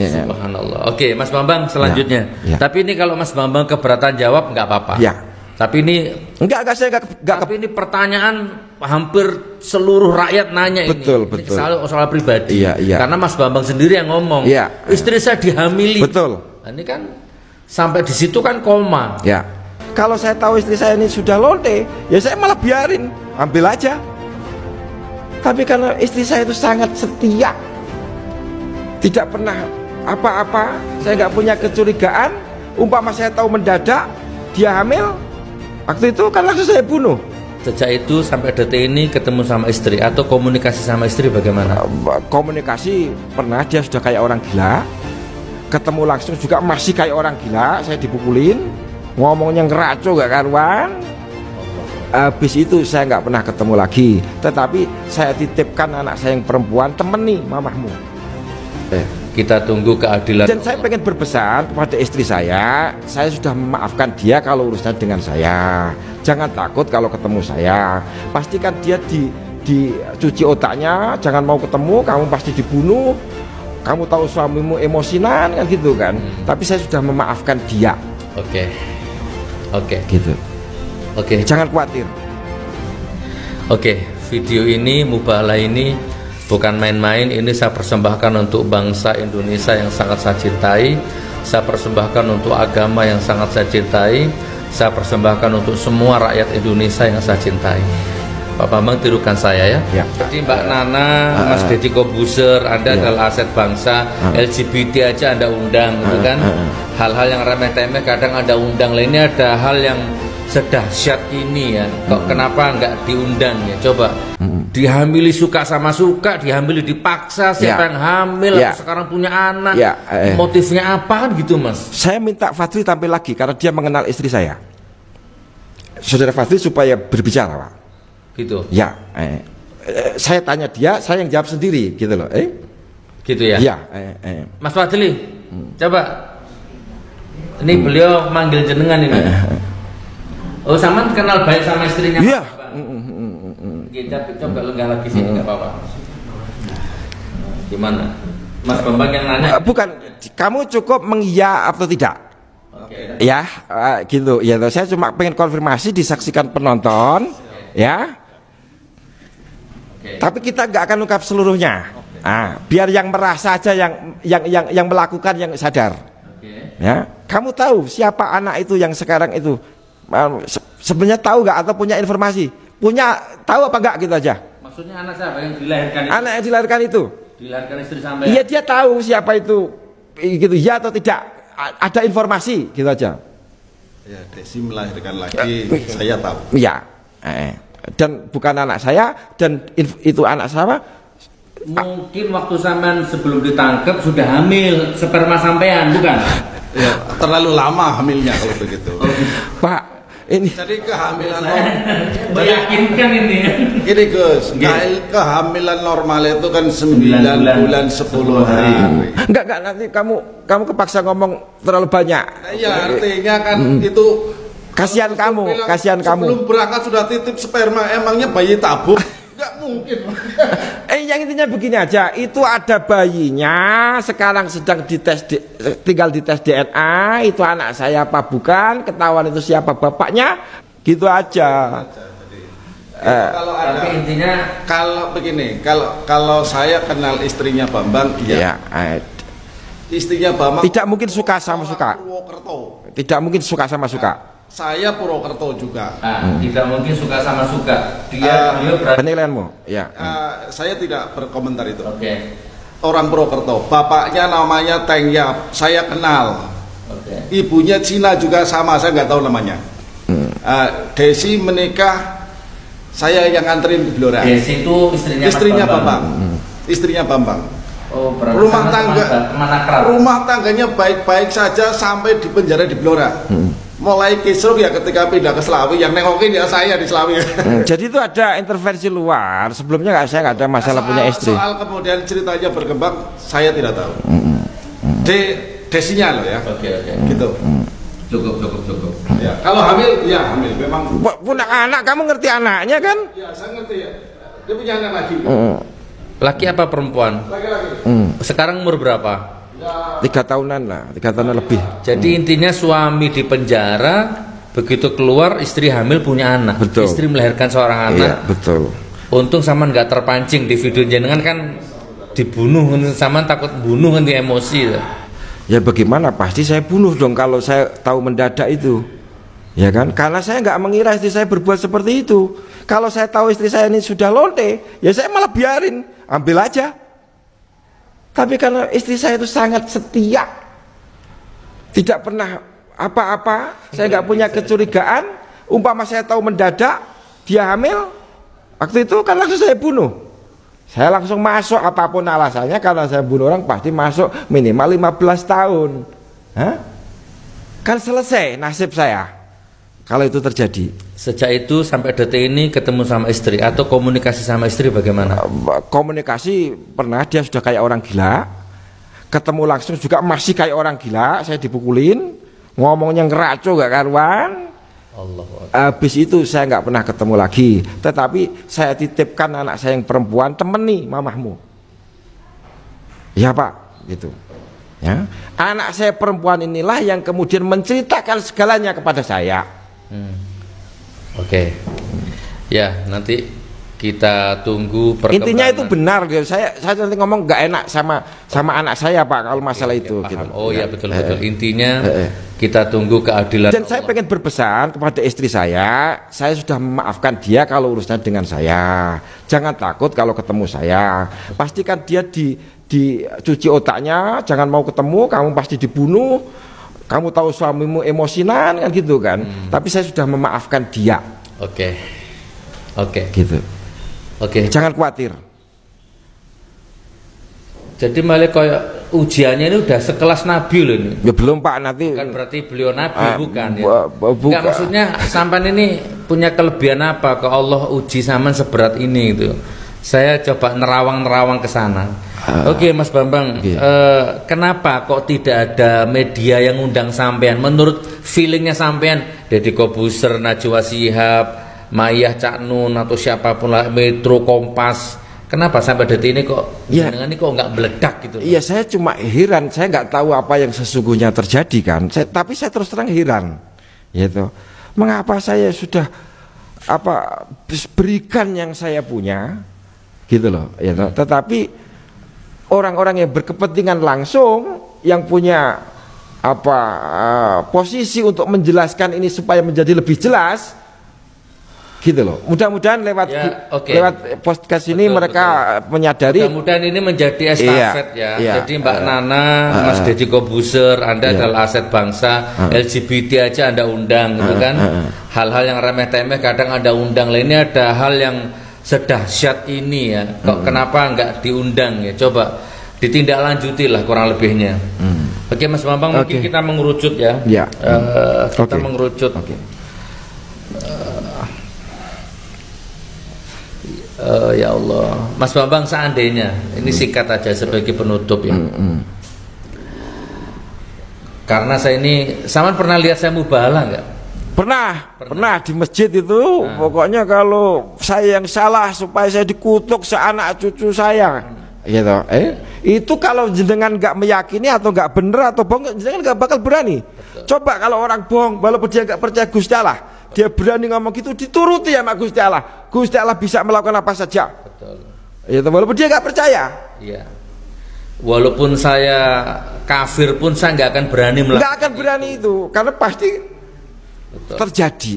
Ya. Subhanallah. Oke, Mas Bambang selanjutnya. Ya. Tapi ini kalau Mas Bambang keberatan jawab nggak apa-apa. Ya. Tapi ini saya enggak tapi ini pertanyaan hampir seluruh rakyat nanya betul, ini. Betul. Ini soal pribadi. Iya. Karena Mas Bambang sendiri yang ngomong. Iya. Istri saya dihamili. Betul. Nah, ini kan sampai di situ kan koma. Ya. Kalau saya tahu istri saya ini sudah lonte, ya saya malah biarin, ambil aja. Tapi karena istri saya itu sangat setia, tidak pernah apa-apa, saya nggak punya kecurigaan. Umpama saya tahu mendadak dia hamil, waktu itu kan langsung saya bunuh. Sejak itu sampai detik ini ketemu sama istri atau komunikasi sama istri bagaimana? Komunikasi pernah, dia sudah kayak orang gila. Ketemu langsung juga masih kayak orang gila, saya dipukulin, ngomongnya ngeraco gak karuan. Habis itu saya nggak pernah ketemu lagi. Tetapi saya titipkan anak saya yang perempuan, temen nih mamahmu. Kita tunggu keadilan. Dan saya pengen berpesan kepada istri saya sudah memaafkan dia kalau urusan dengan saya. Jangan takut kalau ketemu saya. Pastikan dia dicuci otaknya, jangan mau ketemu, kamu pasti dibunuh. Kamu tahu suamimu emosinan kan gitu kan. Tapi saya sudah memaafkan dia. Oke. Gitu. Oke. Jangan khawatir. Oke, video ini Mubahalah ini bukan main-main. Ini saya persembahkan untuk bangsa Indonesia yang sangat saya cintai. Saya persembahkan untuk agama yang sangat saya cintai. Saya persembahkan untuk semua rakyat Indonesia yang saya cintai. Pak Bambang tirukan saya ya. Jadi Mbak Nana, Mas Deddy Kobuser, Anda adalah aset bangsa. LGBT aja Anda undang, gitu kan? Hal-hal yang remeh-temeh kadang Anda undang. Lainnya ada hal yang sedahsyat ini ya. Kok kenapa nggak diundang ya? Coba. Dihamili suka sama suka, dihamili dipaksa, siapa yang hamil, sekarang punya anak, motifnya apa kan gitu Mas? Saya minta Fadli tampil lagi karena dia mengenal istri saya. Saudara Fadli supaya berbicara Pak. Gitu. Ya, saya tanya dia, saya yang jawab sendiri, gitu loh. Gitu ya. Ya. Mas Fadli, coba. Ini beliau manggil jenengan ini. Oh, Saman kenal baik sama istrinya? Iya. Kita coba lenggah lagi sini, nggak apa-apa. Gimana? Mas Bambang yang nanya. Bukan, kamu cukup mengiya atau tidak? Ya, gitu. Ya, saya cuma pengen konfirmasi disaksikan penonton, ya. Tapi kita nggak akan ungkap seluruhnya. Biar yang merasa aja yang melakukan yang sadar. Ya, kamu tahu siapa anak itu yang sekarang itu sebenarnya tahu nggak atau punya informasi? Punya tahu apa enggak gitu aja? Maksudnya anak siapa yang dilahirkan itu? Anak yang dilahirkan itu. Dilahirkan istri sampai. Iya, dia tahu siapa itu, gitu ya atau tidak? Ada informasi gitu aja. Ya, Desi melahirkan lagi, saya tahu. Iya. Dan bukan anak saya, dan itu anak saya. Mungkin waktu sampean sebelum ditangkap sudah hamil sperma sampean, bukan? Ya, terlalu lama hamilnya kalau begitu. Pak, ini jadi kehamilan meyakinkan ini. Ini Gus, kehamilan normal itu kan 9 bulan 10 hari. Enggak nanti kamu kepaksa ngomong terlalu banyak. Ya artinya kan itu kasihan kamu. Sebelum berangkat sudah titip sperma, emangnya bayi tabung? Enggak mungkin. Yang intinya begini aja, itu ada bayinya sekarang sedang tinggal dites DNA, itu anak saya apa bukan, ketahuan itu siapa bapaknya, gitu aja. Kalau ada, intinya kalau begini, kalau saya kenal istrinya Bambang, iya. Istrinya Bambang tidak mungkin suka sama suka. Tidak mungkin suka sama suka. Saya Purwokerto juga. Tidak mungkin suka sama suka. Dia penilaianmu. Ya. Saya tidak berkomentar itu. Orang Purwokerto. Bapaknya namanya Teng Yap. Saya kenal. Ibunya Cina juga sama. Saya nggak tahu namanya. Desi menikah. Saya yang nganterin ke Blora. Desi itu istrinya Bambang. Istrinya Bambang. Oh, rumah tangganya baik-baik saja sampai di penjara di Blora. Mulai kisruh ya ketika pindah ke Selawi, yang nengokin ya saya di Selawi. Jadi itu ada intervensi luar. Sebelumnya saya nggak ada masalah punya istri. Soal kemudian ceritanya berkembang, saya tidak tahu. Desinya loh ya. Gitu. Cukup. Ya. Kalau hamil, ya hamil. Memang. Punya anak, kamu ngerti anaknya kan? Ya, saya ngerti ya. Dia punya anak lagi. Laki apa perempuan? Laki-laki. Sekarang umur berapa? 3 tahunan lah, 3 tahunan lebih. Jadi intinya suami di penjara, begitu keluar istri hamil punya anak. Betul. Istri melahirkan seorang anak. Iya, betul. Untung Saman nggak terpancing di video jenengan kan dibunuh, Saman takut bunuh nanti emosi. Ya bagaimana, pasti saya bunuh dong kalau saya tahu mendadak itu. Ya kan, karena saya nggak mengira istri saya berbuat seperti itu. Kalau saya tahu istri saya ini sudah lonte, ya saya malah biarin, ambil aja. Tapi karena istri saya itu sangat setia, tidak pernah apa-apa, saya nggak punya kecurigaan. Umpama saya tahu mendadak dia hamil, waktu itu kan langsung saya bunuh. Saya langsung masuk apapun alasannya, karena saya bunuh orang pasti masuk minimal 15 tahun. Hah? Kan selesai nasib saya kalau itu terjadi. Sejak itu sampai detik ini ketemu sama istri atau komunikasi sama istri bagaimana? Komunikasi pernah, dia sudah kayak orang gila. Ketemu langsung juga masih kayak orang gila, saya dipukulin, ngomongnya ngeraco gak karuan. Habis itu saya nggak pernah ketemu lagi. Tetapi saya titipkan anak saya yang perempuan, temen nih mamahmu. Ya Pak, gitu. Ya. Anak saya perempuan inilah yang kemudian menceritakan segalanya kepada saya. Oke. Ya, nanti kita tunggu perkembangan. Intinya itu benar. Saya nanti ngomong nggak enak sama anak saya Pak kalau masalah itu. Gitu. Oh ya, betul. Intinya kita tunggu keadilan. Dan saya pengen berpesan kepada istri saya sudah memaafkan dia kalau urusan dengan saya. Jangan takut kalau ketemu saya. Pastikan dia dicuci otaknya, jangan mau ketemu, kamu pasti dibunuh. Kamu tahu suamimu emosinan kan gitu kan. Tapi saya sudah memaafkan dia. Oke. Gitu. Oke. Jangan khawatir. Jadi malah kayak ujiannya ini udah sekelas Nabi loh ini. Ya belum Pak, nanti. Bukan berarti beliau Nabi, bukan ya. Bukan. Enggak, maksudnya sampan ini punya kelebihan apa ke Allah uji Saman seberat ini gitu. Saya coba nerawang ke sana. Oke, Mas Bambang, kenapa kok tidak ada media yang undang sampean? Menurut feelingnya sampean, Deddy Kobuser, Najwa Shihab, Mayah Cak Nun atau siapapun lah, Metro, Kompas, kenapa sampai detik ini kok dengan ini kok nggak meledak gitu? Iya, saya cuma heran, saya nggak tahu apa yang sesungguhnya terjadi kan. Tapi saya terus terang heran, gitu. Mengapa saya sudah berikan yang saya punya, gitu loh, gitu. Tetapi orang-orang yang berkepentingan langsung yang punya posisi untuk menjelaskan ini supaya menjadi lebih jelas, gitu loh. Mudah-mudahan lewat podcast ini mereka menyadari. Mudah-mudahan ini menjadi estafet Jadi Mbak Nana, Mas Deddy Kobuser, Anda adalah aset bangsa. LGBT aja Anda undang gitu kan. Hal-hal yang remeh-temeh kadang Anda undang. Ini ada hal yang sedahsyat ini ya, kok kenapa nggak diundang ya? Coba ditindaklanjuti lah kurang lebihnya. Oke Mas Bambang, mungkin kita mengerucut ya. Kita mengerucut. Ya Allah, Mas Bambang, seandainya ini singkat aja sebagai penutup ya. Karena saya ini, Saman pernah lihat saya mubahalah nggak? Pernah di masjid itu. Pokoknya kalau saya yang salah supaya saya dikutuk seanak cucu saya, gitu. Itu kalau jenengan nggak meyakini atau nggak bener atau bohong, jenengan nggak bakal berani. Coba kalau orang bohong, walaupun dia nggak percaya Gusti Allah, dia berani ngomong gitu, dituruti sama Gusti Allah. Gusti Allah bisa melakukan apa saja. Gitu, walaupun dia nggak percaya. Iya. Walaupun saya kafir pun saya nggak akan berani melakukan. Nggak akan berani itu, karena pasti terjadi.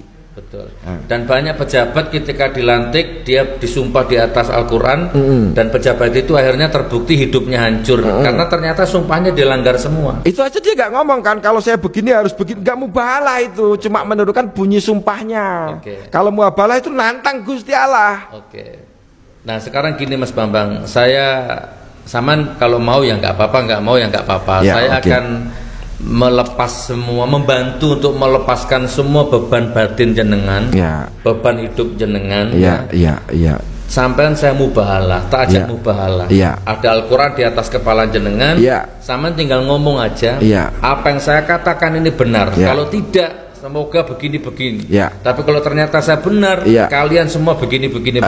Dan banyak pejabat ketika dilantik dia disumpah di atas Al-Quran, dan pejabat itu akhirnya terbukti hidupnya hancur karena ternyata sumpahnya dilanggar semua. Itu aja dia nggak ngomong kan, kalau saya begini harus begini, nggak mubahalah itu, cuma menurutkan bunyi sumpahnya. Kalau mubahalah itu nantang Gusti Allah. Nah sekarang gini Mas Bambang, Saman kalau mau ya nggak apa-apa, nggak mau ya nggak apa-apa. Saya akan melepas semua, membantu untuk melepaskan semua beban batin jenengan, beban hidup jenengan. Sampai saya mubahalah, tak ajak mubahalah. Ada Al-Quran di atas kepala jenengan. Saman tinggal ngomong aja. Apa yang saya katakan ini benar. Kalau tidak, semoga begini-begini. Ya. Tapi kalau ternyata saya benar, ya, kalian semua begini-begini.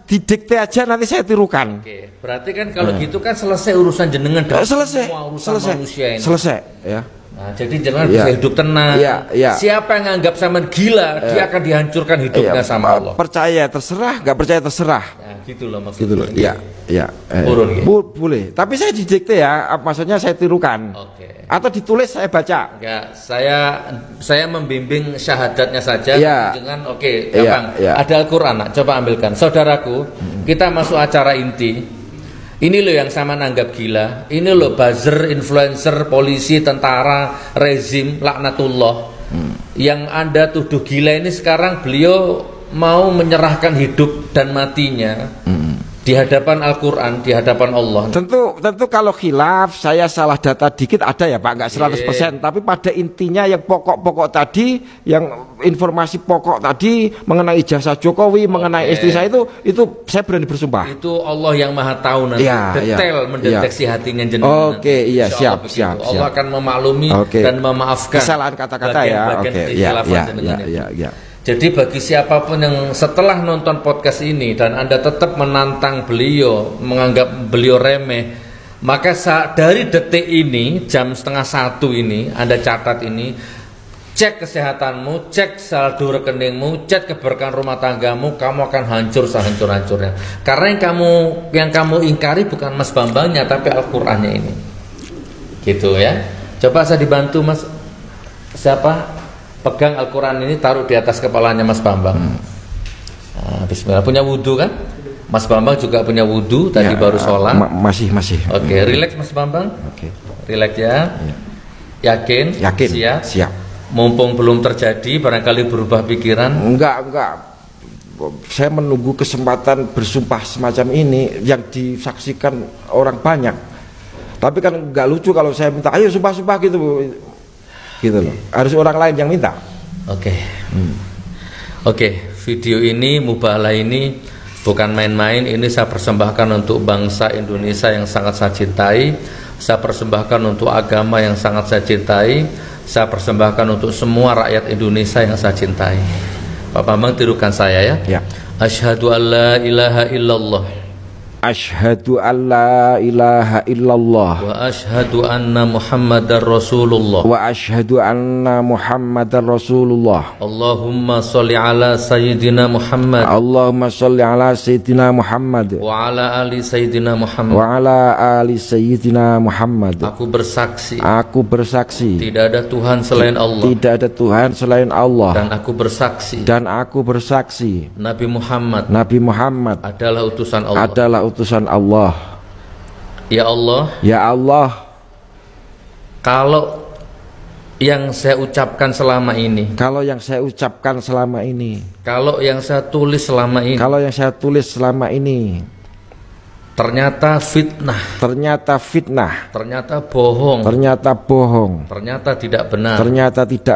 Didikte aja nanti saya tirukan. Oke. Berarti kan kalau gitu kan selesai urusan jenengan dan semua urusan manusia ini. Selesai, ya. Nah, jadi jenengan bisa hidup tenang. Siapa yang nganggap sama gila, dia akan dihancurkan hidupnya sama Allah. Percaya terserah, nggak percaya terserah. Nah, gitu loh maksudnya. Gitu loh. Boleh. Tapi saya didikte ya, maksudnya saya tirukan. Oke. Atau ditulis saya baca. Enggak, saya membimbing syahadatnya saja. Dengan gampang. Ada Al-Qur'an, coba ambilkan. Saudaraku, kita masuk acara inti. Ini loh yang sama nanggap gila. Ini loh buzzer, influencer, polisi, tentara, rezim, laknatullah. Yang Anda tuduh gila ini sekarang beliau mau menyerahkan hidup dan matinya di hadapan Al-Quran, di hadapan Allah. Tentu kalau khilaf, saya salah data dikit ada ya Pak, nggak 100%. Tapi pada intinya yang pokok-pokok tadi, yang informasi pokok tadi mengenai ijazah Jokowi, mengenai istri saya itu saya berani bersumpah. Itu Allah yang Maha Tahu nanti detail mendeteksi hatinya jenengan. Siap. Allah akan memaklumi dan memaafkan kesalahan kata-kata ya. Jadi bagi siapapun yang setelah nonton podcast ini dan Anda tetap menantang beliau, menganggap beliau remeh, maka dari detik ini, jam 12:30 ini, Anda catat ini, cek kesehatanmu, cek saldo rekeningmu, cek keberkahan rumah tanggamu, kamu akan hancur sehancur-hancurnya. Karena yang kamu ingkari bukan Mas Bambangnya, tapi Al-Qur'annya ini. Gitu ya. Coba saya dibantu Mas. Siapa? Pegang Al-Quran ini, taruh di atas kepalanya Mas Bambang. Nah, bismillah. Punya wudhu kan? Mas Bambang juga punya wudhu, tadi baru sholat. Masih. Oke, relax Mas Bambang. Relax ya. Yakin? Siap. Mumpung belum terjadi, barangkali berubah pikiran. Enggak. Saya menunggu kesempatan bersumpah semacam ini yang disaksikan orang banyak. Tapi kan enggak lucu kalau saya minta, ayo sumpah-sumpah gitu loh, harus orang lain yang minta. Oke, video ini, mubahalah ini bukan main-main. Ini saya persembahkan untuk bangsa Indonesia yang sangat saya cintai. Saya persembahkan untuk agama yang sangat saya cintai. Saya persembahkan untuk semua rakyat Indonesia yang saya cintai. Pak Bambang tirukan saya ya. Asyhadu an la ilaha illallah. Asyhadu an la ilaha illallah. Wa asyhadu anna Muhammadar Rasulullah. Wa asyhadu anna Muhammadar Rasulullah. Allahumma sholli ala Sayyidina Muhammad. Allahumma sholli ala Sayyidina Muhammad. Wa ala ali Sayyidina Muhammad. Wa ala ali Sayyidina Muhammad. Aku bersaksi. Tidak ada Tuhan selain Allah. Dan aku bersaksi. Nabi Muhammad adalah utusan Allah. Ya Allah, kalau yang saya ucapkan selama ini, kalau yang saya tulis selama ini, ternyata fitnah, ternyata bohong, ternyata tidak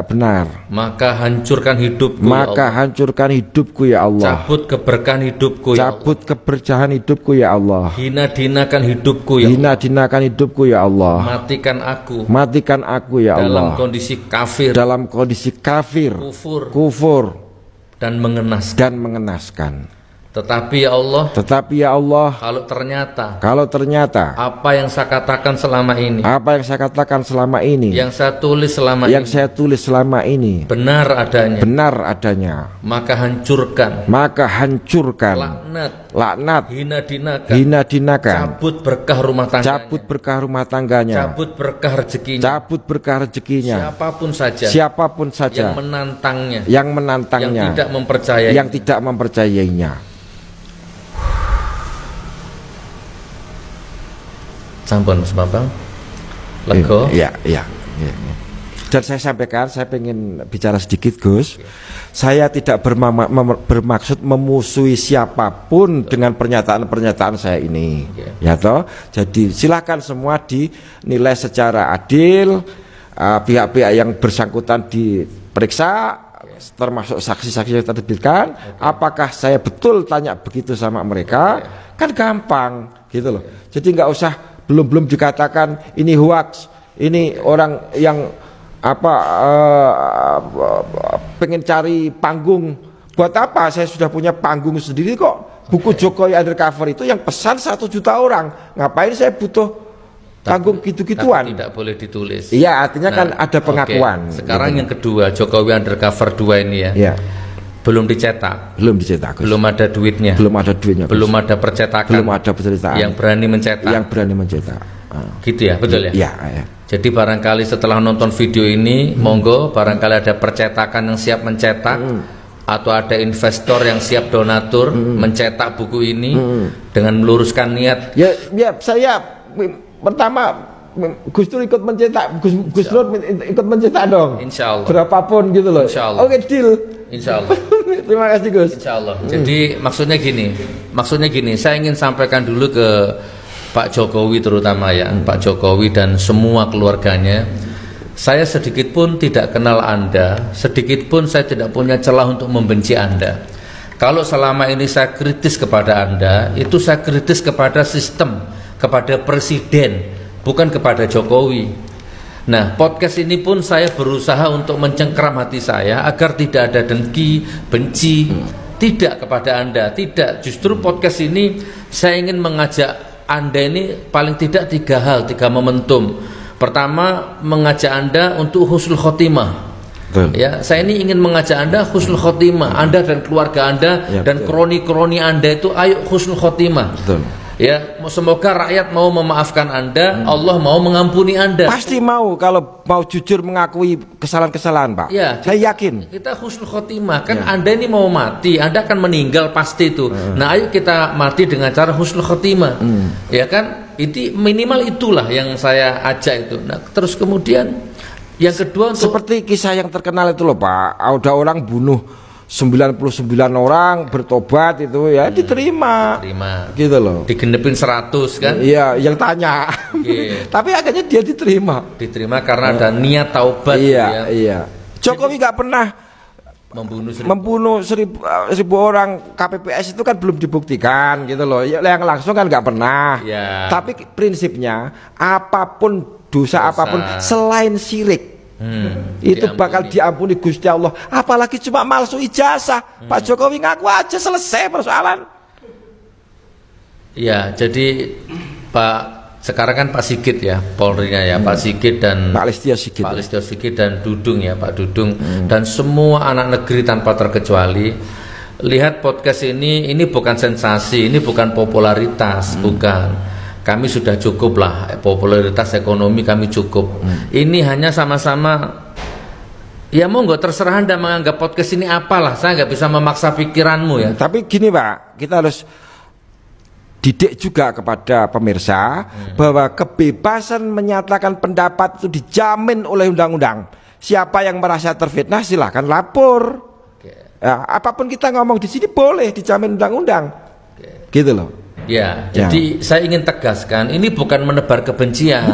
benar, maka hancurkan hidupku ya Allah, cabut keberkahan hidupku ya Allah, hina-dinakan hidupku ya Allah, matikan aku ya Allah, dalam kondisi kafir, kufur dan mengenaskan. Tetapi ya Allah, kalau ternyata apa yang saya katakan selama ini, yang saya tulis selama ini, benar adanya, maka hancurkan, laknat, hina-dinakan, cabut berkah tangganya, cabut berkah rezekinya, siapapun saja yang menantangnya, yang tidak mempercayainya. Sampun Mas Bambang, lego. Iya. Dan saya sampaikan, saya ingin bicara sedikit Gus. Saya tidak bermaksud memusuhi siapapun dengan pernyataan-pernyataan saya ini. Ya toh. Jadi silakan semua dinilai secara adil. Pihak-pihak yang bersangkutan diperiksa, termasuk saksi-saksi yang terbitkan. Apakah saya betul tanya begitu sama mereka? Kan gampang gitu loh. Jadi nggak usah belum dikatakan ini hoax, ini orang yang pengen cari panggung. Buat apa? Saya sudah punya panggung sendiri kok. Buku Jokowi Undercover itu yang pesan 1 juta orang. Ngapain saya butuh panggung gitu-gituan? Tidak boleh ditulis. Iya, artinya kan ada pengakuan. Sekarang yang kedua, Jokowi Undercover 2 ini ya. Iya. Belum dicetak. Belum dicetak. Belum ada duitnya. Belum ada duitnya. Belum ada percetakan. Belum ada percetakan. Yang berani mencetak. Yang berani mencetak. Gitu ya, betul ya? Iya. Jadi barangkali setelah nonton video ini, monggo barangkali ada percetakan yang siap mencetak, atau ada investor yang siap donatur mencetak buku ini dengan meluruskan niat. Ya, saya pertama Gus Dur ikut mencetak, Gus Dur ikut mencetak dong. Insya Allah. Berapapun gitu loh. Insya Allah. Oke, deal. Insya Allah. Terima kasih Gus. Insya Allah. Jadi maksudnya gini, saya ingin sampaikan dulu ke Pak Jokowi terutama ya, Pak Jokowi dan semua keluarganya. Saya sedikit pun tidak kenal Anda, sedikit pun saya tidak punya celah untuk membenci Anda. Kalau selama ini saya kritis kepada Anda, itu saya kritis kepada sistem, kepada presiden, bukan kepada Jokowi. Nah, podcast ini pun saya berusaha untuk mencengkram hati saya agar tidak ada dengki, benci, tidak kepada Anda, tidak. Justru podcast ini saya ingin mengajak Anda ini paling tidak 3 hal, 3 momentum. Pertama, mengajak Anda untuk husnul khotimah. Betul. Ya, saya ini ingin mengajak Anda husnul khotimah. Anda dan keluarga Anda dan kroni-kroni Anda itu ayo husnul khotimah. Betul. Ya, semoga rakyat mau memaafkan Anda, Allah mau mengampuni Anda. Pasti mau kalau mau jujur mengakui kesalahan-kesalahan, Pak. Ya, saya yakin. Kita husnul khotimah, kan Anda ini mau mati, Anda akan meninggal pasti itu. Nah, ayo kita mati dengan cara husnul khotimah. Ya kan? Itu minimal itulah yang saya ajak itu. Nah, terus kemudian yang kedua seperti kisah yang terkenal itu loh, Pak. Ada orang bunuh 99 orang bertobat itu ya diterima gitu loh, digenepin 100 kan, iya yang tanya tapi akhirnya dia diterima karena ada niat taubat. Iya. Jokowi nggak pernah membunuh 1000 orang. KPPS itu kan belum dibuktikan gitu loh, yang langsung kan nggak pernah tapi prinsipnya apapun dosa apapun selain syirik itu bakal diampuni Gusti Allah. Apalagi cuma palsu ijazah. Pak Jokowi ngaku aja selesai persoalan. Ya, jadi sekarang kan Pak Sigit ya, Polri-nya ya, Pak Sigit dan Pak Listio Sigit dan Dudung ya, Pak Dudung dan semua anak negeri tanpa terkecuali. Lihat podcast ini bukan sensasi, ini bukan popularitas, bukan. Kami sudah cukup lah, popularitas ekonomi kami cukup. Ini hanya sama-sama, ya monggo terserah Anda menganggap podcast ini apalah. Saya nggak bisa memaksa pikiranmu ya. Tapi gini Pak, kita harus didik juga kepada pemirsa bahwa kebebasan menyatakan pendapat itu dijamin oleh undang-undang. Siapa yang merasa terfitnah silahkan lapor. Ya, apapun kita ngomong di sini boleh dijamin undang-undang. Gitu loh. Ya, jadi saya ingin tegaskan, ini bukan menebar kebencian,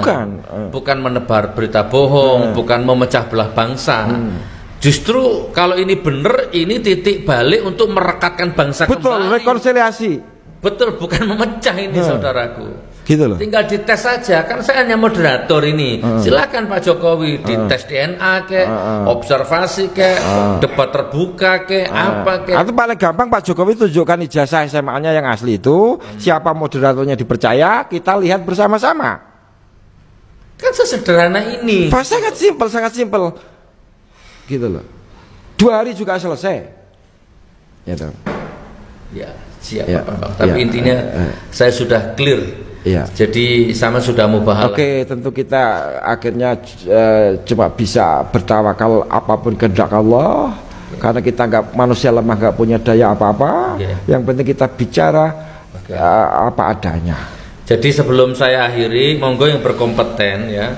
bukan menebar berita bohong, bukan memecah belah bangsa. Justru kalau ini benar, ini titik balik untuk merekatkan bangsa kembali. Betul, rekonsiliasi. Betul, bukan memecah ini saudaraku. Gitu loh. Tinggal dites saja, kan saya hanya moderator ini. Silakan Pak Jokowi dites DNA ke, observasi ke, debat terbuka ke, apa ke. Atau paling gampang Pak Jokowi tunjukkan ijazah SMA-nya yang asli itu, siapa moderatornya dipercaya, kita lihat bersama-sama. Kan sesederhana ini. Sangat simpel. Gitu loh. 2 hari juga selesai. Gitu. Ya, siap Pak. Tapi intinya saya sudah clear. Jadi sama sudah mubahalah. Oke, tentu kita akhirnya cuma bisa bertawakal apapun kehendak Allah, karena kita manusia lemah, nggak punya daya apa-apa. Yang penting kita bicara apa adanya. Jadi sebelum saya akhiri, monggo yang berkompeten ya,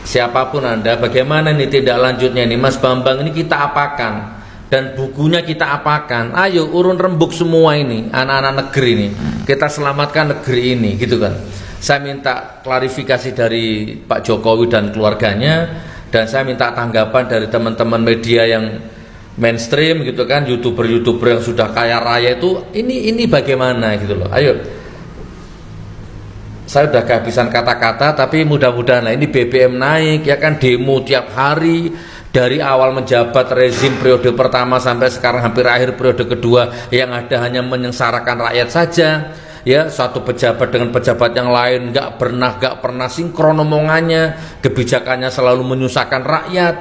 siapapun Anda, bagaimana nih tindak lanjutnya nih Mas Bambang ini kita apakan? Dan bukunya kita apakan? Ayo urun rembuk semua ini anak-anak negeri ini, kita selamatkan negeri ini gitu kan. Saya minta klarifikasi dari Pak Jokowi dan keluarganya, dan saya minta tanggapan dari teman-teman media yang mainstream gitu kan, youtuber yang sudah kaya raya itu, ini bagaimana gitu loh. Ayo, saya udah kehabisan kata-kata, tapi mudah-mudahan ini BBM naik ya kan, demo tiap hari dari awal menjabat rezim periode pertama sampai sekarang hampir akhir periode kedua, yang ada hanya menyengsarakan rakyat saja. Ya, satu pejabat dengan pejabat yang lain nggak pernah sinkron omongannya, kebijakannya selalu menyusahkan rakyat.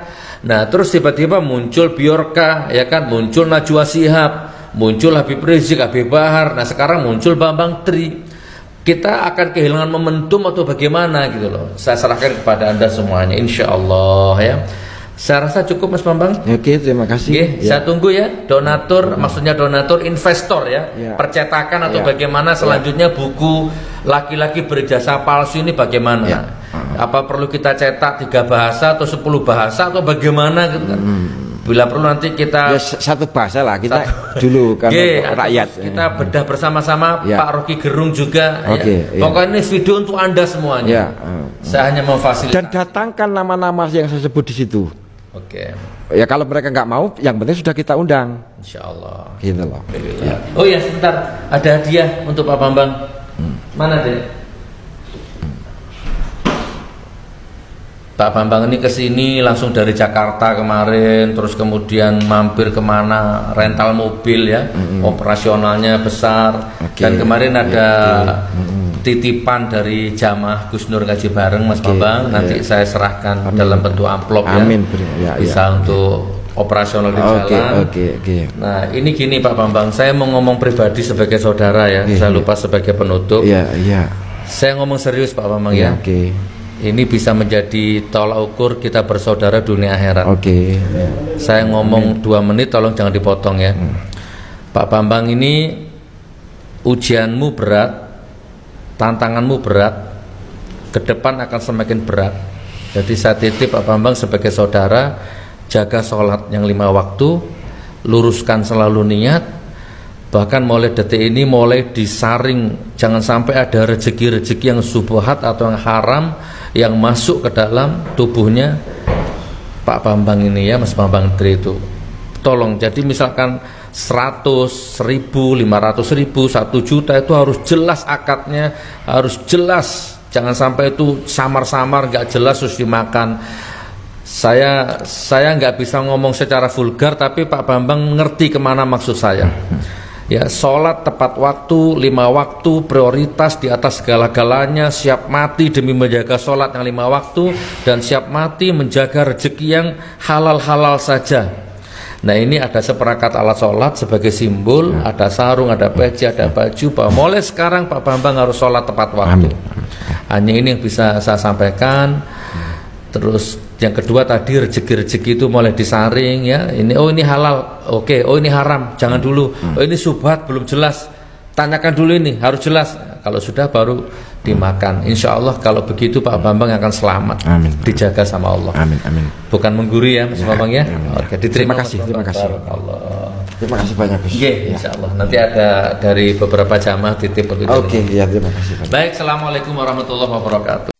Nah, terus tiba-tiba muncul Biorka, ya kan, muncul Najwa Shihab, muncul Habib Rizik, Habib Bahar. Nah, sekarang muncul Bambang Tri. Kita akan kehilangan momentum atau bagaimana gitu loh. Saya serahkan kepada Anda semuanya, insya Allah ya. Saya rasa cukup Mas Bambang. Oke, terima kasih. Oke, ya. Saya tunggu ya donatur, maksudnya donatur investor ya, percetakan atau bagaimana selanjutnya buku laki-laki berjasa palsu ini bagaimana? Apa perlu kita cetak 3 bahasa atau 10 bahasa atau bagaimana gitu kan? Bila perlu nanti kita satu bahasa lah kita dulu kan rakyat. Kita bedah bersama-sama, Pak Rocky Gerung juga. Pokoknya ini video untuk Anda semuanya. Saya hanya memfasilitasi. Dan datangkan nama-nama yang saya sebut di situ. Ya kalau mereka nggak mau, yang penting sudah kita undang. Insya Allah. Gitu loh. Ya. Oh ya, sebentar, ada hadiah untuk Pak Bambang. Mana deh? Pak Bambang ini kesini langsung dari Jakarta kemarin, terus kemudian mampir kemana, rental mobil ya, operasionalnya besar. Dan kemarin ada titipan dari jamaah Gus Nur Ngaji Bareng Mas Bambang, nanti saya serahkan dalam bentuk amplop ya, bisa untuk operasional di jalan. Nah ini gini Pak Bambang, saya mau ngomong pribadi sebagai saudara ya, saya lupa sebagai penutup. Saya ngomong serius Pak Bambang ya. Ini bisa menjadi tolak ukur kita bersaudara dunia akhirat. Saya ngomong 2 menit, tolong jangan dipotong ya. Pak Bambang, ini ujianmu berat, tantanganmu berat, ke depan akan semakin berat. Jadi saya titip Pak Bambang sebagai saudara, jaga sholat yang 5 waktu, luruskan selalu niat, bahkan mulai detik ini mulai disaring, jangan sampai ada rezeki-rezeki yang subhat atau yang haram yang masuk ke dalam tubuhnya Pak Bambang ini ya, Mas Bambang Tri itu. Tolong, jadi misalkan 100, 1000, 500.000, 1 juta itu harus jelas akadnya, harus jelas, jangan sampai itu samar-samar nggak jelas terus dimakan. Saya nggak bisa ngomong secara vulgar, tapi Pak Bambang ngerti kemana maksud saya. Ya, sholat tepat waktu, 5 waktu, prioritas di atas segala-galanya, siap mati demi menjaga sholat yang 5 waktu, dan siap mati menjaga rezeki yang halal-halal saja. Nah ini ada seperangkat alat sholat sebagai simbol, ada sarung, ada peci, ada baju, bahwa mulai sekarang Pak Bambang harus sholat tepat waktu. Hanya ini yang bisa saya sampaikan. Terus yang kedua tadi rezeki-rezeki itu mulai disaring ya. Ini oh ini halal, oke. Oh ini haram, jangan dulu. Oh ini subhat, belum jelas. Tanyakan dulu ini, harus jelas. Kalau sudah baru dimakan. Insya Allah kalau begitu Pak Bambang akan selamat. Dijaga sama Allah. Bukan mengguri ya Mas Bambang ya. Oke, diterima. Terima kasih. Terima kasih banyak Gus. Insya Allah. Nanti ada dari beberapa jamaah titip begitu. Ya terima kasih. Baik, assalamualaikum warahmatullahi wabarakatuh.